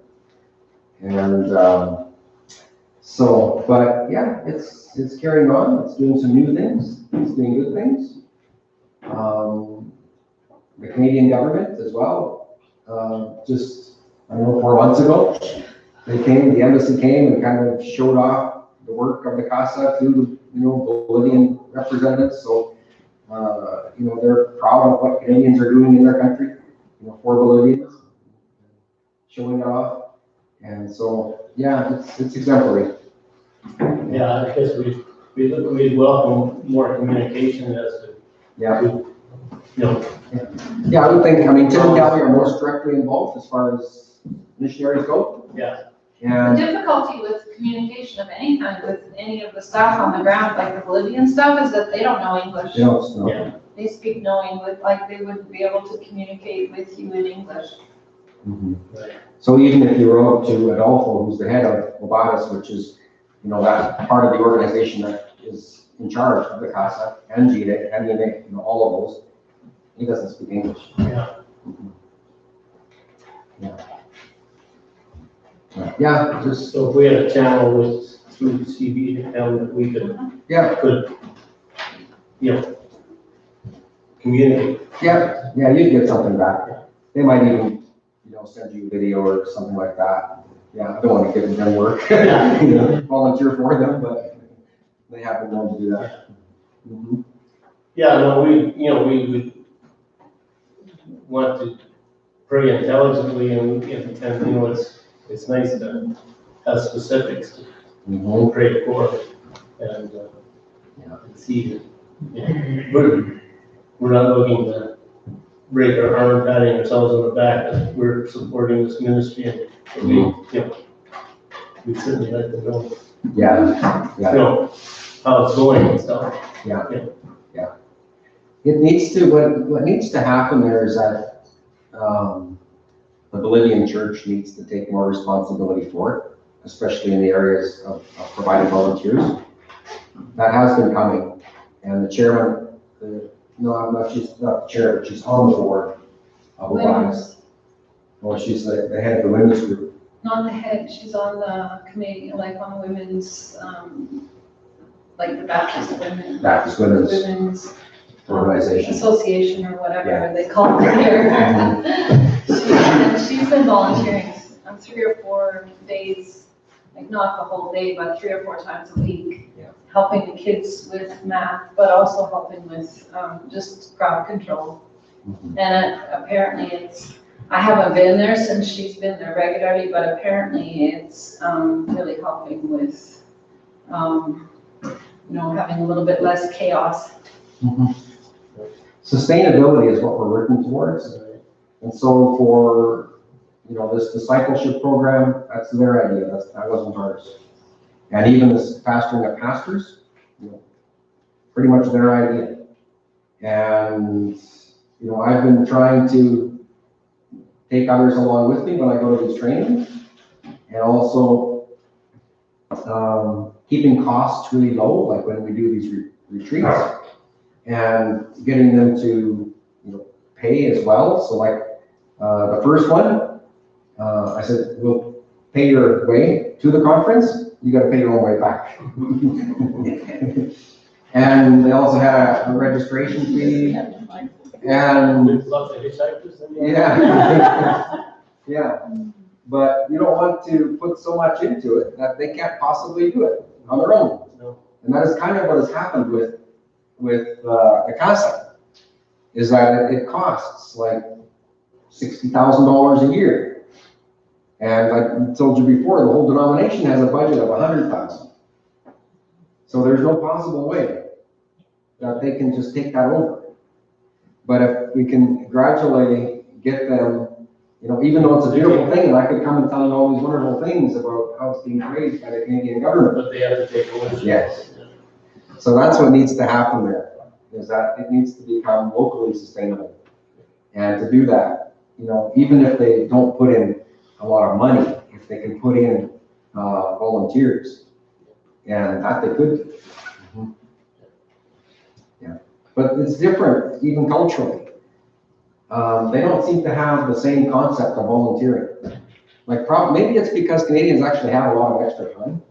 And but yeah, it's carrying on. It's doing some new things. It's doing good things. The Canadian government as well, just, I don't know, 4 months ago, the embassy came and kind of showed off the work of the CASA to the, Bolivian representatives. So, they're proud of what Canadians are doing in their country, for Bolivians, showing it off. And so, yeah, it's exemplary. Yeah, I guess we'd welcome more communication as to, Yeah. Yeah, I would think, Tim and Kelly are most directly involved as far as missionaries go. Yeah. The And difficulty with communication of any kind with any of the staff on the ground, like the Bolivian staff, is that they don't know English. Yeah. They speak no English, like they wouldn't be able to communicate with you in English. Mhm. So even if you wrote up to Adolfo, who's the head of Obadas, which is, that part of the organization that is in charge of the CASA, and GIDE, and ENA, all of those, he doesn't speak English. Yeah. Mhm. Yeah, just, So if we had a channel with, through CBM that we could, communicate. yeah, you'd get something back. They might even, send you a video or something like that. Yeah, I don't want to give them work, volunteer for them, but they have been known to do that. Mm-hmm. Yeah, no, we want to pray intelligently and it's nice to have specifics to pray for and see that, we're not looking to break our arm, patting ourselves on the back, that we're supporting this ministry and we certainly like to know, how it's going and stuff. It needs to, what needs to happen there is that the Bolivian church needs to take more responsibility for it, especially in the areas of providing volunteers. That has been coming, and the chairman, she's not the chair, but she's on the board of Obadas. Well, she's the head of the women's group. Not the head, she's on the committee, like on the women's, like the Baptist Women's Organization. Association or whatever they call it here. She's been volunteering 3 or 4 days, like not the whole day, but 3 or 4 times a week, helping the kids with math, but also helping with just crowd control. And apparently I haven't been there since she's been there regularly, but apparently it's really helping with, having a little bit less chaos. Sustainability is what we're working towards. And so for, this discipleship program, that's their idea. That wasn't ours. And even this pastoring of pastors, pretty much their idea. And, I've been trying to take others along with me when I go to these trainings, and also keeping costs really low, like when we do these retreats, and getting them to pay as well. So like the first one, I said, we'll pay your way to the conference, you gotta pay your own way back. And they also had a registration fee, and With lots of hitchhikers and. yeah. Yeah, but you don't want to put so much into it that they can't possibly do it on their own. No. And that is kind of what has happened with the CASA, is that it costs like $60,000 a year. And like I told you before, the whole denomination has a budget of $100,000. So there's no possible way that they can just take that over. But if we can gradually get them, you know, even though it's a beautiful thing, and I could come and tell you all these wonderful things about how it's being raised by the Canadian government. But they have to take ownership. Yes. So that's what needs to happen there, is that it needs to become locally sustainable. And to do that, you know, even if they don't put in a lot of money, if they can put in volunteers, and that they could. Yeah, but it's different, even culturally. They don't seem to have the same concept of volunteering. Like, maybe it's because Canadians actually have a lot of extra time,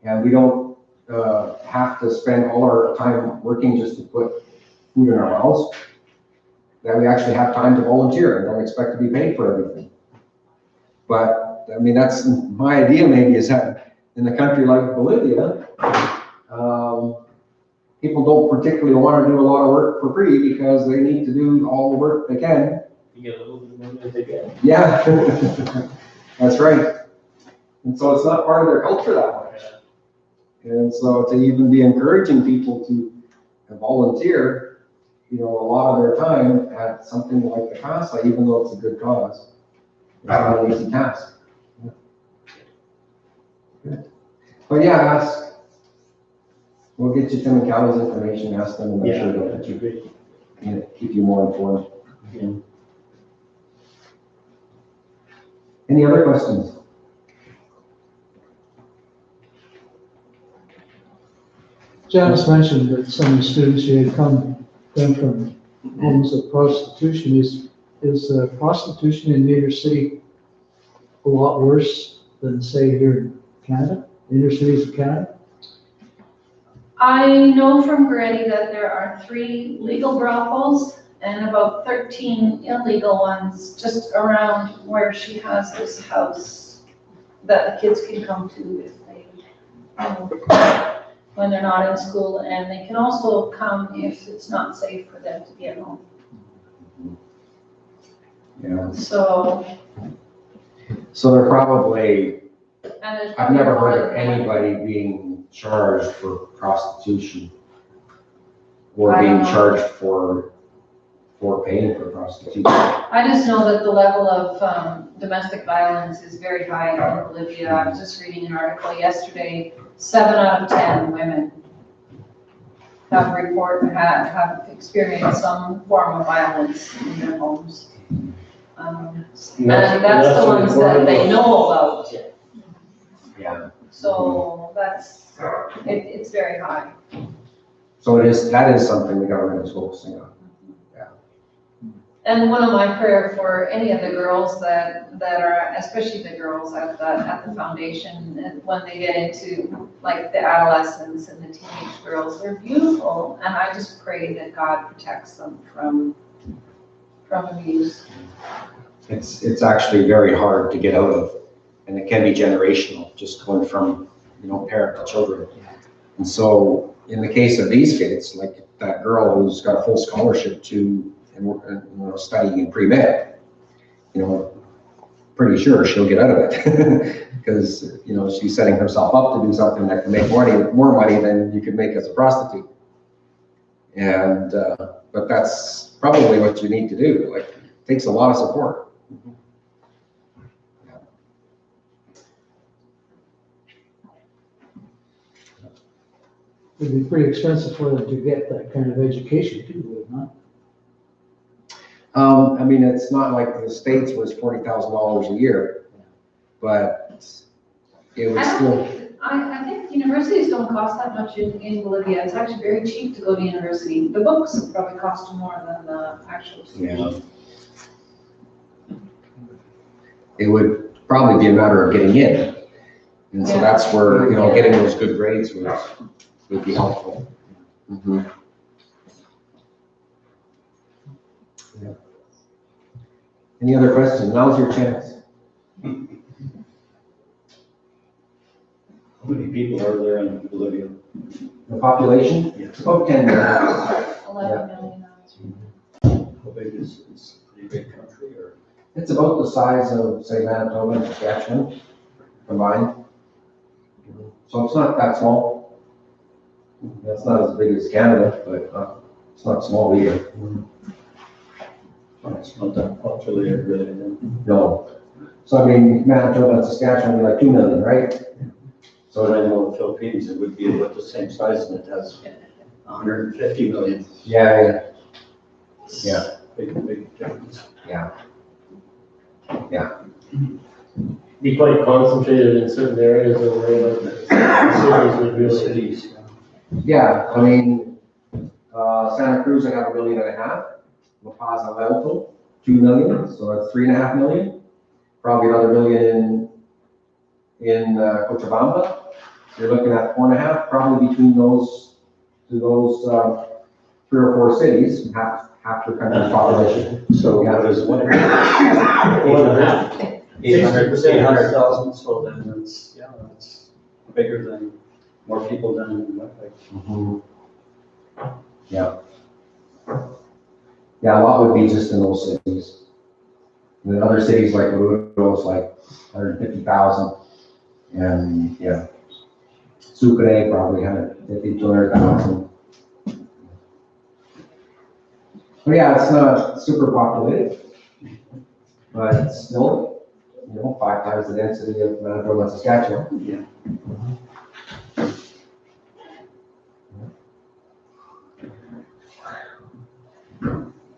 and we don't have to spend all our time working just to put food in our mouths. That we actually have time to volunteer and don't expect to be paid for everything. But I mean, that's my idea. Maybe is that in a country like Bolivia, people don't particularly want to do a lot of work for free because they need to do all the work they can. You get a little bit of money as they get. Yeah, that's right. And so it's not part of their culture that much. And so to even be encouraging people to volunteer, you know, a lot of their time at something like the CASA, even though it's a good cause, it's not an easy task. Good. But yeah, ask. We'll get you Tim and Callie's information, ask them, and I'm sure they'll That'd be great. keep you more informed. Yeah. Any other questions? Janice mentioned that some of the students who had come from homes of prostitution. Is prostitution in New York City a lot worse than, say, here in Canada, inner cities of Canada? I know from Granny that there are 3 legal brothels and about 13 illegal ones just around where she has this house that the kids can come to if they, when they're not in school, and they can also come if it's not safe for them to be at home. Yeah. So they're probably, and there's I've never probably heard of anybody being charged for prostitution or I being don't know. charged for paying for prostitution. I just know that the level of domestic violence is very high in Bolivia. I was just reading an article yesterday, 7 out of 10 women have experienced some form of violence in their homes. And that's the ones that they know about. Yeah. So it's very high. So that is something the government is focusing on. And one of my prayer for any of the girls that are, especially the girls at the foundation, and when they get into like the adolescents and the teenage girls, they're beautiful, and I just pray that God protects them from abuse. It's actually very hard to get out of, and it can be generational, just going from, you know, parent to children. And so in the case of these kids, like that girl who's got a full scholarship to studying in pre-med, you know, pretty sure she'll get out of it because, you know, she's setting herself up to do something that can make more money than you could make as a prostitute. And, but that's probably what you need to do. Like, it takes a lot of support. It'd be pretty expensive for them to get that kind of education too, would it not? I mean, it's not like the States was $40,000 a year, but it was still. I think universities don't cost that much in Bolivia. It's actually very cheap to go to university. The books probably cost more than the actual tuition. Yeah. It would probably be a matter of getting in. And so Yeah. that's where, you know, getting those good grades would be helpful. Mhm. Yeah. Any other questions? Now's your chance. How many people are there in Bolivia? The population? It's about 10 million. 11 million. How big is it? It's a pretty big country, or? It's about the size of, say, Manitoba and Saskatchewan combined. So it's not that small. It's not as big as Canada, but it's not small either. It's not that populated really, then. No. So I mean, Manitoba and Saskatchewan would be like 2 million, right? So I know the Philippines, it would be about the same size, and it has 150 million. Yeah. Yeah. Big difference. Be quite concentrated in certain areas of where the cities would really. Cities, Yeah, I mean, Santa Cruz, I got 1.5 million. La Paz, Alto, 2 million, so that's 3.5 million. Probably another million in Cochabamba. You're looking at 4.5, probably between those 3 or 4 cities, half the country's population. So Yeah. what is one? 1.5. 800,000, so then that's bigger than, more people than Winnipeg. Yeah. Yeah, a lot would be just in those cities. And then other cities like Oruro is like 150,000. And yeah, Sucre probably 150, 200,000. But yeah, it's not super populated, but it's still, 5 times the density of Manitoba and Saskatchewan. Yeah.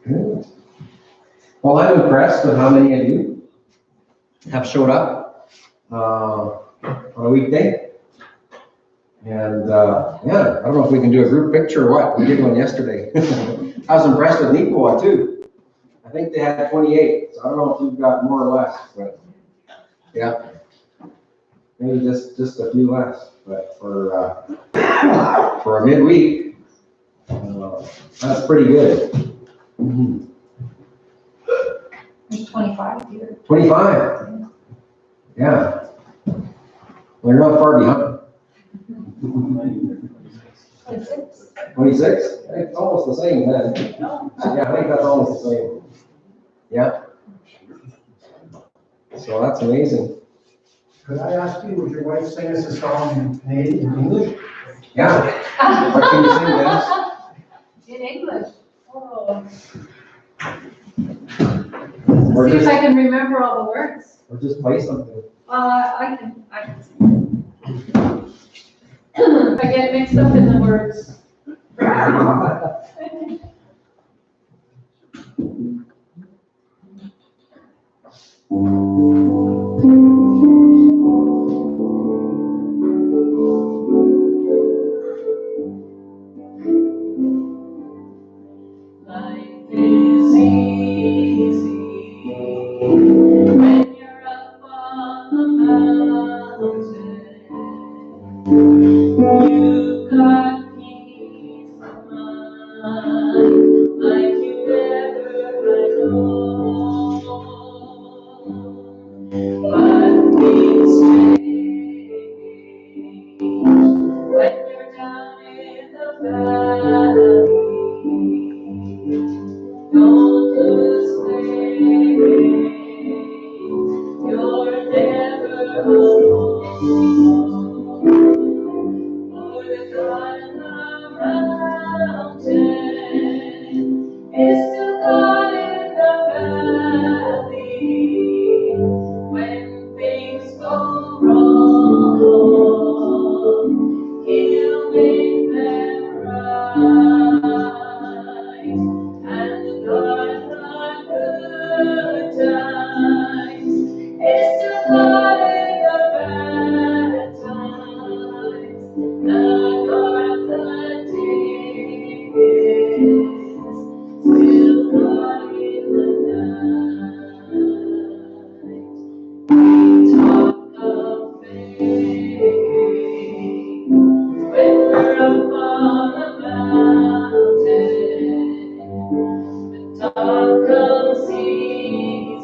Good. Well, I'm impressed with how many of you have showed up on a weekday. And yeah, I don't know if we can do a group picture or what. We did one yesterday. I was impressed with Nicoa too. I think they had 28, so I don't know if you've got more or less, but yeah. Maybe just a few less, but for a midweek, that's pretty good. Mhm. There's 25 here. 25. Yeah. Well, you're not far behind. 26. 26? It's almost the same then. No. Yeah, I think that's almost the same. Yeah. So that's amazing. Could I ask you, would your wife sing us a song in Canadian, in English? Yeah. What can you sing, Dennis? In English. Oh. Or See if just, I can remember all the words. or just play something. I can sing. I get mixed up in the words. Life is easy when you're up on the mountain. You've got peace of mind like you never had known. But things change when you're down in the valley. Don't lose faith, you're never alone. For the God in the mountain is still God in the valley. When things go wrong, He'll make them right. And the God in the good times is still God in the bad times. The God of the day is still God talk comes easy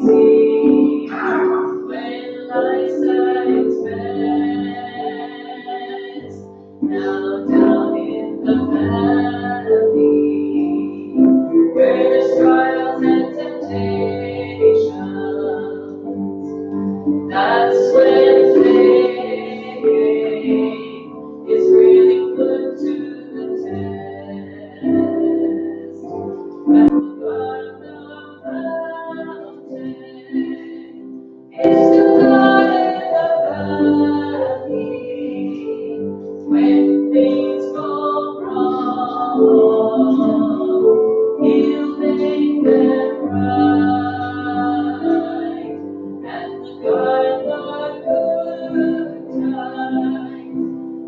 when life's at its best. Now down in the valley, where there's trials and temptations, that's when faith is really put to the test. And the God of the mountain is the God in the valley. When things go wrong, He'll make them right. And the God in the good times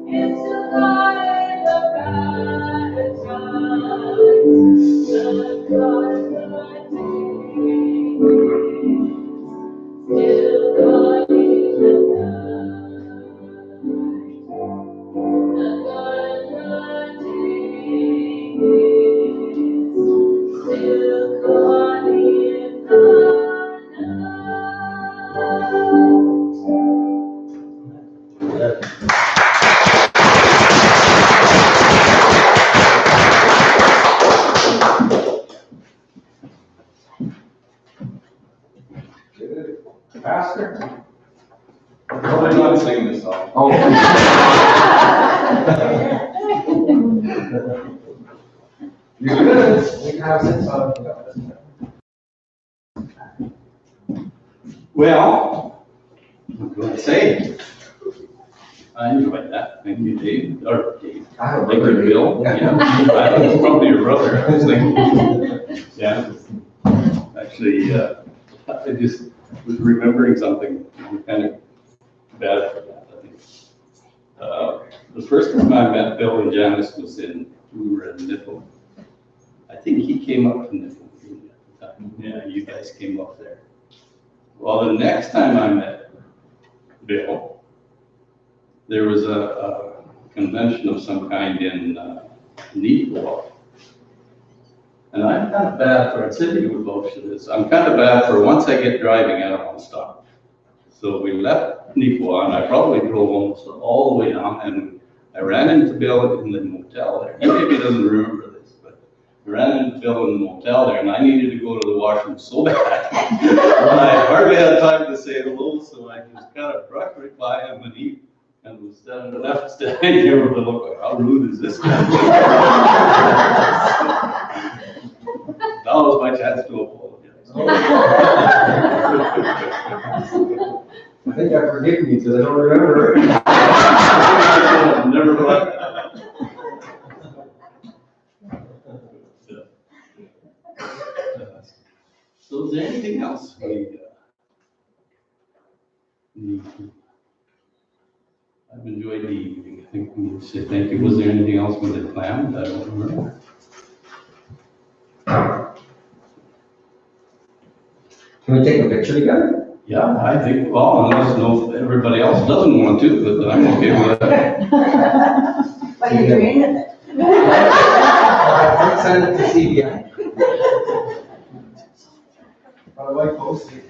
is the God in the bad times. The God in the days, still God in the night. The God in the days, still God in the night. Pastor? I'm not singing this song. Oh. You're good. We can have six on. Well, what can I say? I enjoyed that. Thank you, Dave, or Dave. I have a Thank you, brother. Bill. Yeah, that's probably your brother, I was thinking. Yeah. Actually, I just was remembering something, I'm kind of bad for that, I think. The first time I met Bill and Janice was we were in Nickel. I think he came up from Nickel at the time. Yeah, you guys came up there. Well, the next time I met Bill, there was a convention of some kind in Neepawa. And I'm kind of bad for, I'd say you would vouch for this, I'm kind of bad for once I get driving, I don't want to stop. So we left Neepawa, and I probably drove almost all the way down, and I ran into Bill in the motel there. He maybe doesn't remember this, but I ran into Bill in the motel there, and I needed to go to the washroom so bad. And I hardly had time to say hello, so I just kind of brushed right by him, and he kind of was standing there with a look like, how rude is this guy? That was my chance to apologize. I think I forgive you because I don't remember. Never mind. So is there anything else we need to? I've enjoyed the evening. I think we need to say thank you. Was there anything else we had planned? I don't remember. Can we take a picture together? Yeah, I think, well, unless everybody else doesn't want to, but I'm okay with that. But you're doing it. I'll send it to CBI. My wife posted.